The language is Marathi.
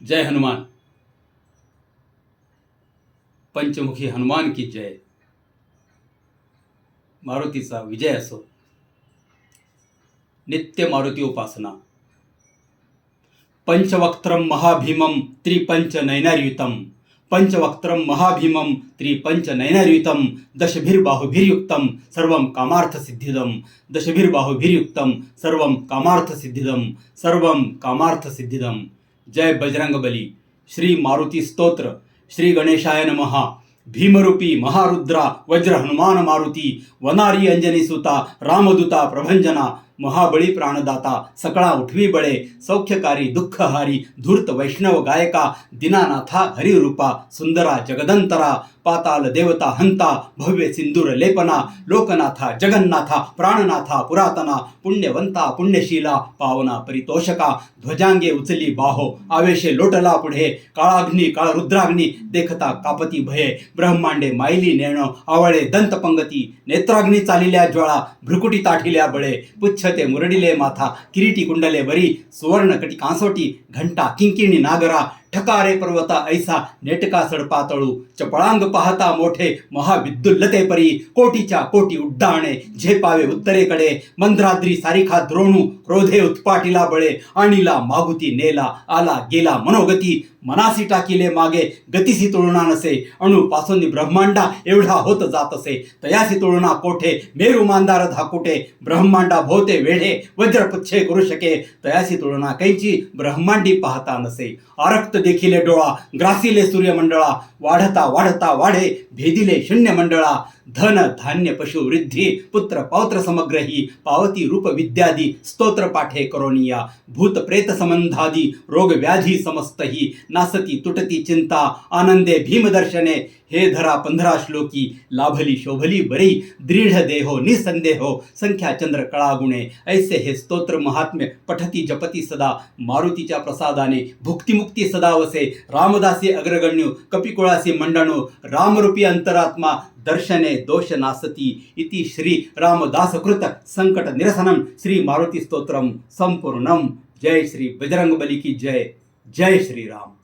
जय हनुमान। पंचमुखी हनुमान की जय। मारुतीचा विजय असो। नित्य मारुती उपासना। पंचवक्त्रम महाभीमम त्रिपंच नयनार्युतम, पंचवक्त्रम महाभीमम त्रिपंच नयनार्युतम, दशभिर्बाहुभिर्युक्तम सर्वं कामार्थ सिद्धिदम, दशभिर्बाहुभिर्युक्तम सर्वं कामार्थ सिद्धिदम, सर्वं कामार्थ सिद्धिदम। जय बजरंगबली। श्री मारुती स्तोत्र। श्री गणेशाय नमः। भीमरूपी महारुद्रा वज्र हनुमान मारुती, वनारी अंजनी सुता रामदूता प्रभंजना, महाबळी प्राणदाता सकळा उठवी बळे, सौख्यकारी दुःखहारी धूर्त वैष्णव गायका, दीनानाथा हरिरूपा सुंदरा जगदंतरा, पाताल देवता हंता भव्य सिंदूर लेपना, लोकनाथा जगन्नाथा प्राणनाथा पुरातना, पुण्यवंता पुण्यशीला पावना परितोषका, ध्वजांगे उचली बाहो आवेशे लोटला पुढे, काळाग्नी काळरुद्राग्नी देखता कापती भये, ब्रह्मांडे मायली नेण आवळे दंतपंगती, नेत्राग्नी चालिल्या ज्वाळा भ्रुकुटी ताठिल्या बळे, पुच्छते मुरडिले माथा किरीटी कुंडले बरी, सुवर्ण कटी कांसोटी घंटा किंकिणी नागरा, ठकारे पर्वता ऐसा नेटका सडपातळू, चपळांग पाहता मोठे महाविद्युल्लते परी, कोटीच्या कोटी उड्डाणे झेपावे उत्तरेकडे, मंद्राद्री सारिखा द्रोणू क्रोधे उत्पाटीला बळे, आणीला मागुती नेला आला गेला मनोगती, मनासी टाकिले मागे गतीसी तुळना नसे, अणुपासून ब्रह्मांडा एवढा होत जात असे, तयासी तुळना कोठे मेरू मांदार धाकुटे, ब्रह्मांडा भोवते वेढे वज्रपुच्छे करू शके, तयासी तुळना कैची ब्रह्मांडी पाहता नसे, आरक्त देखिले डोळा ग्रासिले सूर्यमंडळा, वाढता वाढता वाढे भेदिले शून्य मंडळा, धन धान्य पशु वृद्धी पुत्र पौत्र समग्रही, पावती रूप विद्यादी स्तोत्र पाठे करोनिया, भूत प्रेत संबंधादी रोग व्याधी समस्तही, नासती तुटती चिंता आनंदे भीमदर्शने, हे धरा 15 श्लोकी लाभली शोभली बरी, दृढ देहो निसंदेहो संख्या चंद्र कळागुणे, ऐसे हे स्तोत्र महात्म्य पठती जपती सदा, मारुतीच्या प्रसादाने भुक्तिमुक्ती सदा वसे, रामदासी अग्रगण्यो कपिकुळासी मंडनो, रामरूपी अंतरात्मा दर्शने दोष नासती, इति श्री रामदासकृत संकट निरसनम श्री मारुती स्तोत्रम संपूर्णम। जय श्री बजरंगबली की जय। जय श्री राम।